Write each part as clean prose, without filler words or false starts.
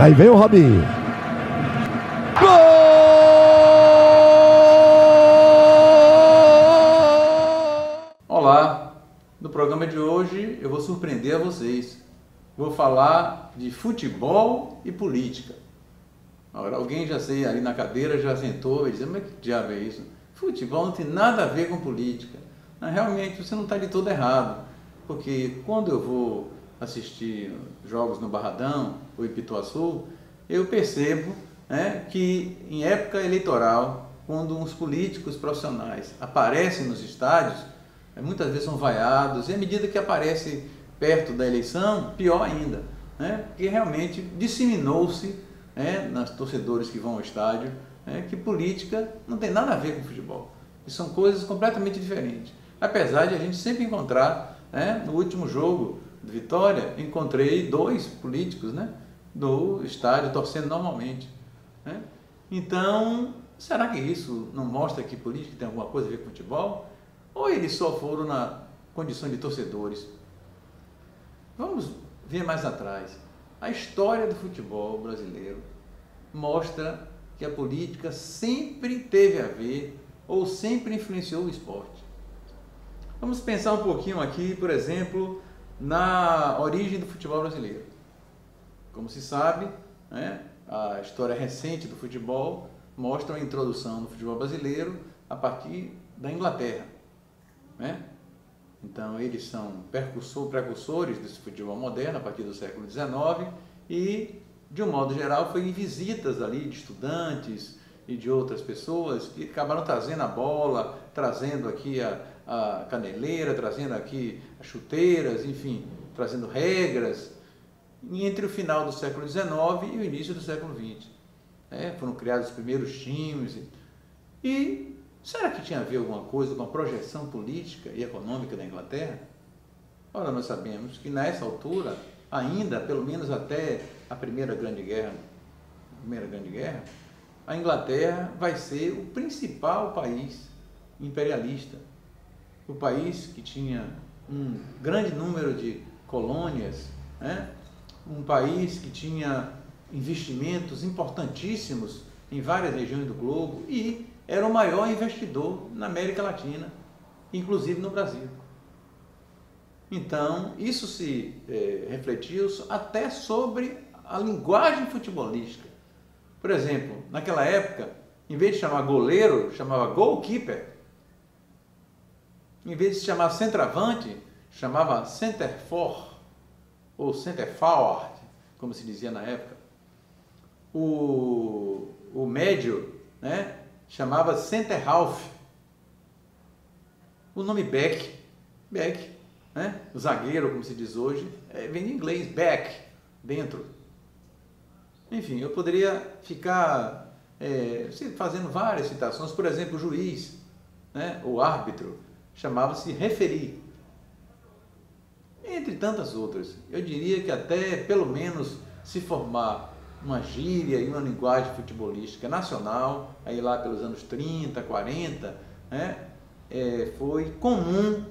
Aí vem o Robinho. Gol! Olá, no programa de hoje eu vou surpreender a vocês. Vou falar de futebol e política. Agora, alguém já sei ali na cadeira já sentou e disse, mas que diabo é isso? Futebol não tem nada a ver com política. Mas, realmente você não está de todo errado, porque quando eu vou assistir jogos no Barradão ou em Pituaçu, eu percebo, que em época eleitoral, quando uns políticos profissionais aparecem nos estádios, muitas vezes são vaiados, e à medida que aparece perto da eleição, pior ainda, porque realmente disseminou-se nos torcedores que vão ao estádio, que política não tem nada a ver com futebol, e são coisas completamente diferentes. Apesar de a gente sempre encontrar, no último jogo do Vitória, encontrei dois políticos do estádio torcendo normalmente. Então, será que isso não mostra que política tem alguma coisa a ver com futebol? Ou eles só foram na condição de torcedores? Vamos ver mais atrás. A história do futebol brasileiro mostra que a política sempre teve a ver ou sempre influenciou o esporte. Vamos pensar um pouquinho aqui, por exemplo, na origem do futebol brasileiro. Como se sabe, a história recente do futebol mostra a introdução do futebol brasileiro a partir da Inglaterra. Então, eles são precursores desse futebol moderno a partir do século XIX e, de um modo geral, foi em visitas ali de estudantes e de outras pessoas que acabaram trazendo a bola, trazendo aqui a caneleira, trazendo aqui as chuteiras, enfim, trazendo regras, entre o final do século XIX e o início do século XX. Foram criados os primeiros times. E será que tinha a ver alguma coisa com a projeção política e econômica da Inglaterra? Ora, nós sabemos que nessa altura, ainda, pelo menos até a Primeira Grande Guerra, a Inglaterra vai ser o principal país imperialista. O país que tinha um grande número de colônias, um país que tinha investimentos importantíssimos em várias regiões do globo e era o maior investidor na América Latina, inclusive no Brasil. Então, isso se refletiu até sobre a linguagem futebolística. Por exemplo, naquela época, em vez de chamar goleiro, chamava goalkeeper. Em vez de chamar centroavante, chamava centerfor, ou centerforward, como se dizia na época. O médio, chamava center half. O nome back, o zagueiro, como se diz hoje, vem de inglês, back, dentro. Enfim, eu poderia ficar fazendo várias citações. Por exemplo, o juiz, o árbitro, chamava-se referee. Entre tantas outras. Eu diria que até, pelo menos, se formar uma gíria e uma linguagem futebolística nacional, aí lá pelos anos 30, 40, foi comum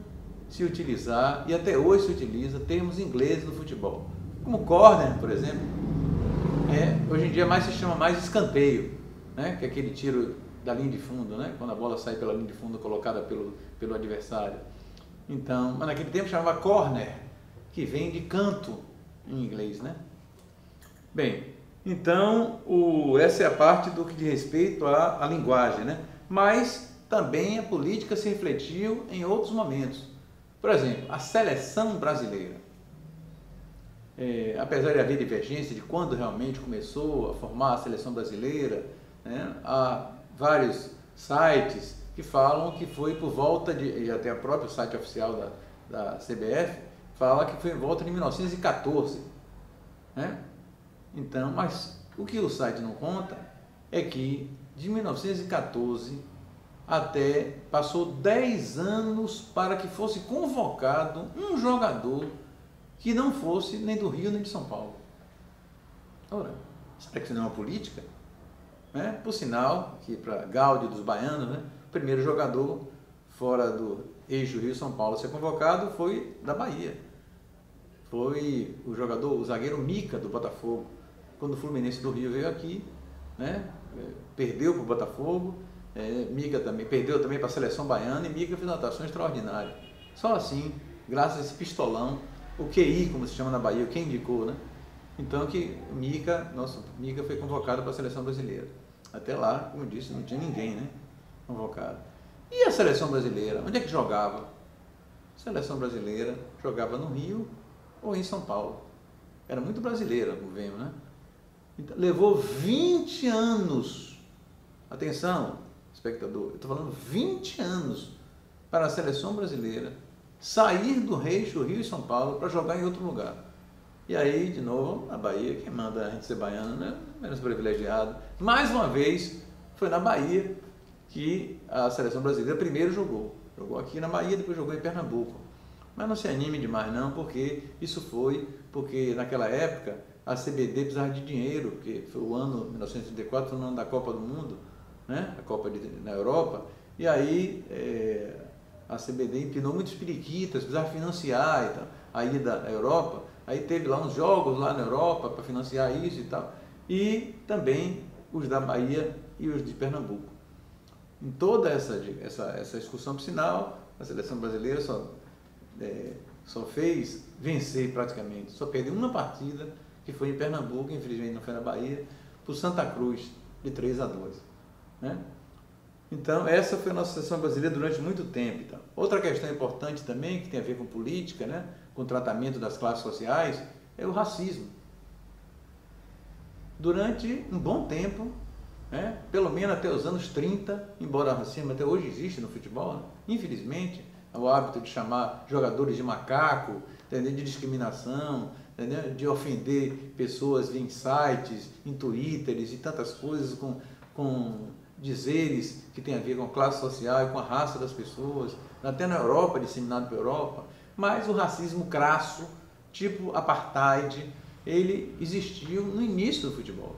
se utilizar, e até hoje se utiliza, termos ingleses no futebol. Como corner, por exemplo, hoje em dia se chama mais escanteio, que é aquele tiro da linha de fundo, quando a bola sai pela linha de fundo colocada pelo adversário. Então, mas naquele tempo chamava corner, que vem de canto em inglês, Bem, então, essa é a parte do que diz respeito à linguagem, Mas também a política se refletiu em outros momentos. Por exemplo, a seleção brasileira. Apesar de haver divergência de quando realmente começou a formar a seleção brasileira, há vários sites que falam que foi por volta e até o próprio site oficial da CBF, fala que foi em volta de 1914. Então, mas o que o site não conta é que de 1914 até passou 10 anos para que fosse convocado um jogador que não fosse nem do Rio nem de São Paulo. Ora, será que isso não é uma política? Por sinal, que para Gáudio dos baianos, o primeiro jogador fora do eixo Rio-São Paulo a ser convocado foi da Bahia. Foi o zagueiro Mica do Botafogo. quando o Fluminense do Rio veio aqui, né? Perdeu para o Botafogo, Mica também perdeu também para a seleção baiana, e Mica fez uma atuação extraordinária. Só assim, graças a esse pistolão, o QI, como se chama na Bahia, quem indicou, né? Então que Mica foi convocado para a seleção brasileira. Até lá, como eu disse, não tinha ninguém, né, convocado. E a seleção brasileira, onde é que jogava? A seleção brasileira jogava no Rio ou em São Paulo. Era muito brasileira, como vemos, né? Então, levou 20 anos, atenção, espectador, eu estou falando 20 anos para a seleção brasileira sair do eixo Rio e São Paulo para jogar em outro lugar. E aí, de novo, a Bahia, quem manda a gente ser baiano, né? Menos privilegiado. Mais uma vez, foi na Bahia que a seleção brasileira primeiro jogou. Jogou aqui na Bahia, depois jogou em Pernambuco. Mas não se anime demais não, porque isso foi porque naquela época a CBD precisava de dinheiro, porque foi o ano 1934, foi o ano da Copa do Mundo, né? A Copa na Europa, e aí a CBD empinou muitos periquitas, precisava financiar e tal, a ida à Europa, aí teve lá uns jogos lá na Europa para financiar isso e tal, e também os da Bahia e os de Pernambuco. Em toda essa excursão piscinal, a seleção brasileira só fez vencer praticamente, só perdeu uma partida, que foi em Pernambuco, infelizmente não foi na Bahia, por Santa Cruz, de 3-2. Né? Então, essa foi a nossa seleção brasileira durante muito tempo. Então. Outra questão importante também, que tem a ver com política, né? Com o tratamento das classes sociais, é o racismo. Durante um bom tempo, né? Pelo menos até os anos 30, embora o racismo até hoje existe no futebol, né? Infelizmente, o hábito de chamar jogadores de macaco, entendeu? De discriminação, entendeu? De ofender pessoas em sites, em twitters e tantas coisas com dizeres que tem a ver com a classe social e com a raça das pessoas, até na Europa, disseminado pela Europa. Mas o racismo crasso, tipo apartheid, ele existiu no início do futebol.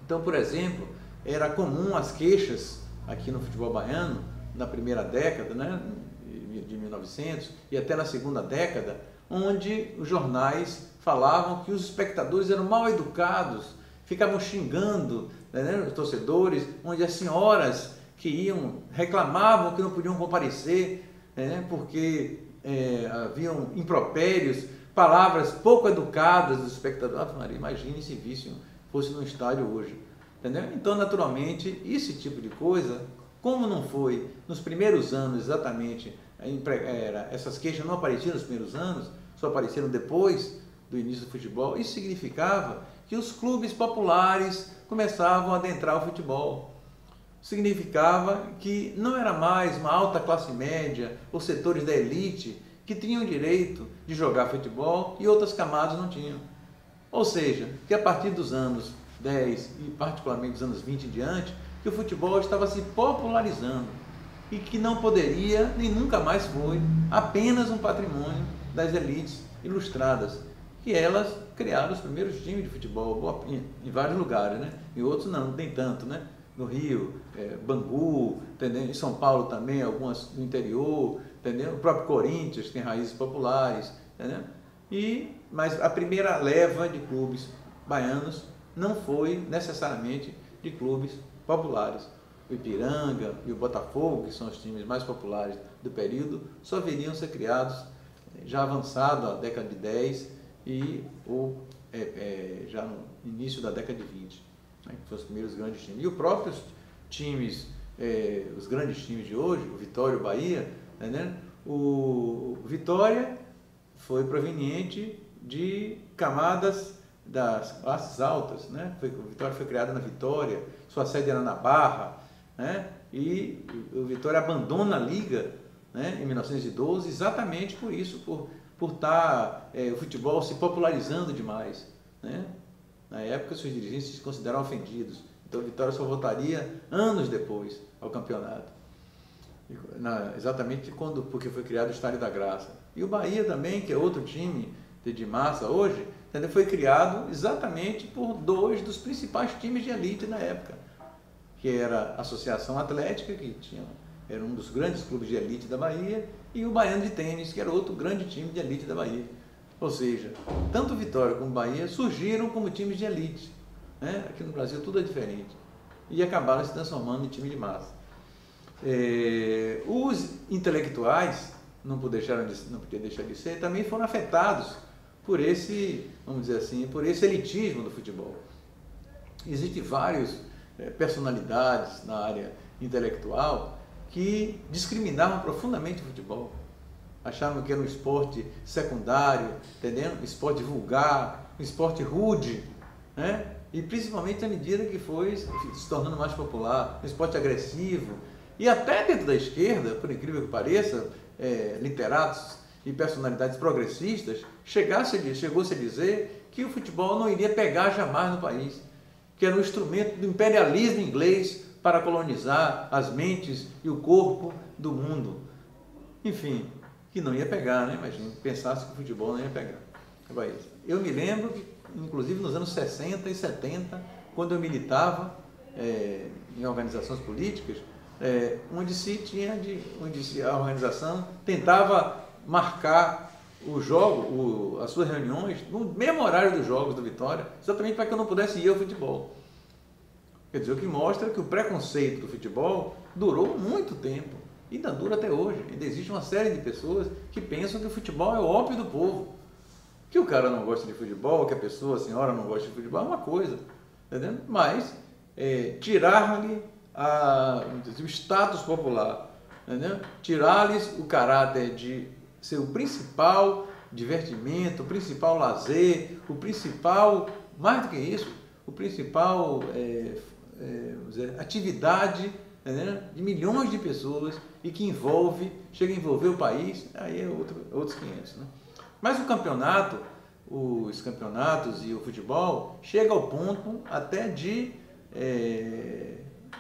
Então, por exemplo, era comum as queixas aqui no futebol baiano, na primeira década, né, de 1900, e até na segunda década, onde os jornais falavam que os espectadores eram mal educados, ficavam xingando, né, os torcedores, onde as senhoras que reclamavam que não podiam comparecer, né, porque haviam impropérios, palavras pouco educadas dos espectadores. Imagine se fosse no estádio hoje. Entendeu? Então, naturalmente, esse tipo de coisa, como não foi nos primeiros anos exatamente, essas queixas não apareciam nos primeiros anos, só apareceram depois do início do futebol, isso significava que os clubes populares começavam a adentrar o futebol. Significava que não era mais uma alta classe média ou setores da elite que tinham direito de jogar futebol e outras camadas não tinham. Ou seja, que a partir dos anos 10 e particularmente dos anos 20 em diante, que o futebol estava se popularizando e que não poderia, nem nunca mais foi, apenas um patrimônio das elites ilustradas, que elas criaram os primeiros times de futebol em vários lugares, né? Em outros não, nem tanto, né? No Rio, Bangu, entendeu? Em São Paulo também, algumas no interior, entendeu? O próprio Corinthians tem raízes populares, entendeu? Mas a primeira leva de clubes baianos não foi necessariamente de clubes populares. O Ipiranga e o Botafogo, que são os times mais populares do período, só viriam ser criados já avançado a década de 10 ou já no início da década de 20, né, que foram os primeiros grandes times. E os próprios times, os grandes times de hoje, o Vitória e o Bahia, né, o Vitória foi proveniente de camadas das classes altas, né? O Vitória foi criado na Vitória, sua sede era na Barra, né? E o Vitória abandona a Liga, né, em 1912 exatamente por isso, por estar o futebol se popularizando demais, né? Na época, seus dirigentes se consideraram ofendidos, então o Vitória só voltaria anos depois ao campeonato, exatamente porque foi criado o Estádio da Graça. E o Bahia também, que é outro time de massa hoje, entendeu? Foi criado exatamente por dois dos principais times de elite na época, que era a Associação Atlética, que era um dos grandes clubes de elite da Bahia, e o Baiano de Tênis, que era outro grande time de elite da Bahia. Ou seja, tanto Vitória como Bahia surgiram como times de elite, né? Aqui no Brasil tudo é diferente. E acabaram se transformando em time de massa. Os intelectuais, não podia deixar de ser, também foram afetados por esse, vamos dizer assim, por esse elitismo do futebol. Existem várias personalidades na área intelectual que discriminavam profundamente o futebol. Achavam que era um esporte secundário, entendendo? Um esporte vulgar, um esporte rude, né? E principalmente à medida que foi se tornando mais popular, um esporte agressivo. E até dentro da esquerda, por incrível que pareça, literatos e personalidades progressistas chegou-se a dizer que o futebol não iria pegar jamais no país, que era um instrumento do imperialismo inglês para colonizar as mentes e o corpo do mundo. Enfim, que não ia pegar, né? Imagina, pensasse que o futebol não ia pegar. Eu me lembro que, inclusive nos anos 60 e 70, quando eu militava em organizações políticas, onde a organização tentava marcar as suas reuniões no mesmo horário dos jogos do Vitória, exatamente para que eu não pudesse ir ao futebol. Quer dizer, o que mostra que o preconceito do futebol durou muito tempo, e ainda dura até hoje. Ainda existe uma série de pessoas que pensam que o futebol é o ópio do povo. Que o cara não gosta de futebol, que a senhora não gosta de futebol, é uma coisa, entendeu? Mas tirar-lhe o status popular, entendeu? Tirar-lhes o caráter de ser o principal divertimento, o principal lazer, o principal, mais do que isso, o principal atividade, entendeu? De milhões de pessoas e que chega a envolver o país, aí é outros 500, né? Mas os campeonatos e o futebol chega ao ponto até de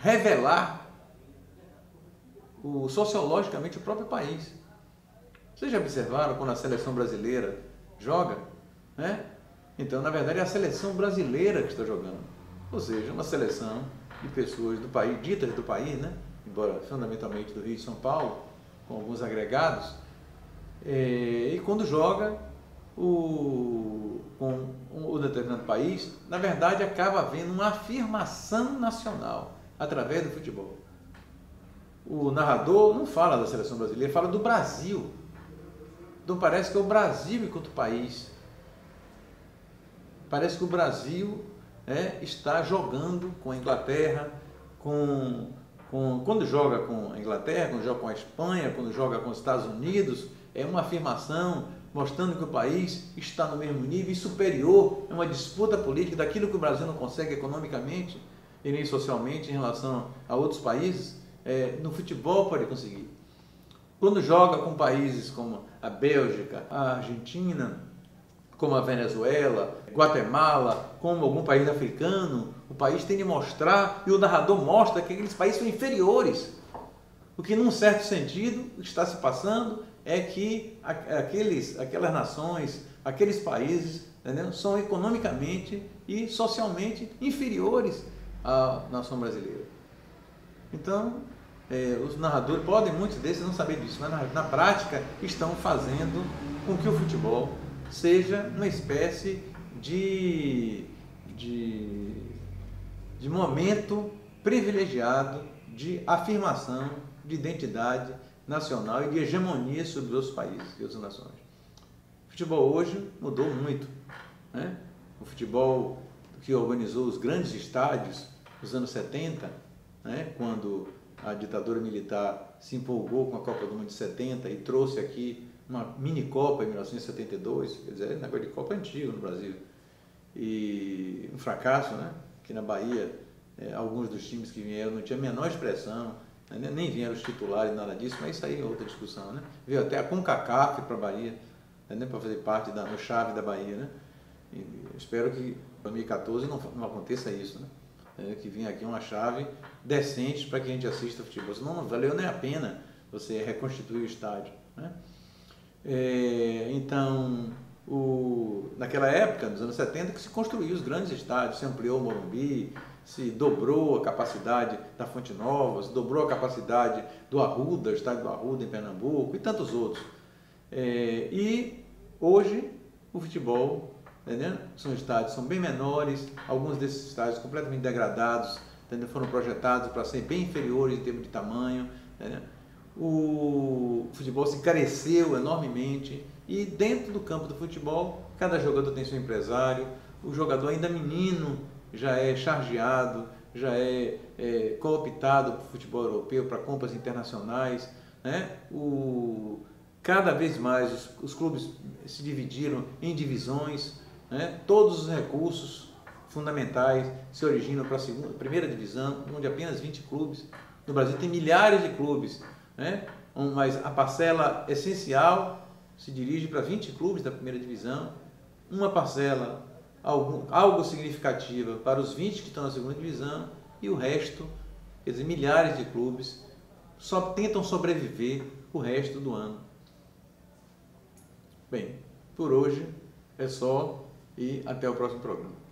revelar sociologicamente o próprio país. Vocês já observaram quando a seleção brasileira joga, né? Então, na verdade, é a seleção brasileira que está jogando. Ou seja, uma seleção de pessoas do país, ditas do país, né? Embora fundamentalmente do Rio e São Paulo, com alguns agregados. E quando joga com o determinado país, na verdade, acaba havendo uma afirmação nacional através do futebol. O narrador não fala da seleção brasileira, fala do Brasil. Então parece que é o Brasil enquanto país. Parece que o Brasil está jogando com a Inglaterra, quando joga com a Inglaterra, quando joga com a Espanha, quando joga com os Estados Unidos, é uma afirmação mostrando que o país está no mesmo nível e superior, é uma disputa política daquilo que o Brasil não consegue economicamente e nem socialmente em relação a outros países, no futebol pode conseguir. Quando joga com países como a Bélgica, a Argentina, como a Venezuela, Guatemala, como algum país africano, o país tem de mostrar, e o narrador mostra que aqueles países são inferiores. O que, num certo sentido, está se passando é que aquelas nações, aqueles países, entendeu? São economicamente e socialmente inferiores à nação brasileira. Então, os narradores podem, muitos desses, não saber disso, mas na prática estão fazendo com que o futebol seja uma espécie de momento privilegiado de afirmação de identidade nacional e de hegemonia sobre os países e outras nações. O futebol hoje mudou muito, né? O futebol que organizou os grandes estádios nos anos 70, né? Quando a ditadura militar se empolgou com a Copa do Mundo de 70 e trouxe aqui uma mini-copa em 1972, quer dizer, negócio de Copa antigo no Brasil. E um fracasso, né? Que na Bahia, alguns dos times que vieram não tinham a menor expressão, né? Nem vieram os titulares, nada disso, mas isso aí é outra discussão, né? Veio até a CONCACAF para a Bahia, né? Para fazer parte no chave da Bahia, né? E espero que em 2014 não aconteça isso, né? Que vinha aqui uma chave decente para que a gente assista futebol. Senão não valeu nem a pena você reconstituir o estádio, né? Então, naquela época, nos anos 70, que se construiu os grandes estádios, se ampliou o Morumbi, se dobrou a capacidade da Fonte Nova, se dobrou a capacidade do estádio do Arruda em Pernambuco e tantos outros. E hoje o futebol, entendeu? São estádios são bem menores, alguns desses estádios completamente degradados, entendeu? Foram projetados para ser bem inferiores em termos de tamanho, entendeu? O futebol se encareceu enormemente e dentro do campo do futebol, cada jogador tem seu empresário, o jogador ainda menino já é chargeado, já é cooptado para o futebol europeu, para compras internacionais, né? Cada vez mais os clubes se dividiram em divisões, né? Todos os recursos fundamentais se originam para a primeira divisão, onde apenas 20 clubes. No Brasil tem milhares de clubes, né? Mas a parcela essencial se dirige para 20 clubes da primeira divisão, uma parcela algo significativa para os 20 que estão na segunda divisão e o resto, quer dizer, milhares de clubes, só tentam sobreviver o resto do ano. Bem, por hoje é só e até o próximo programa.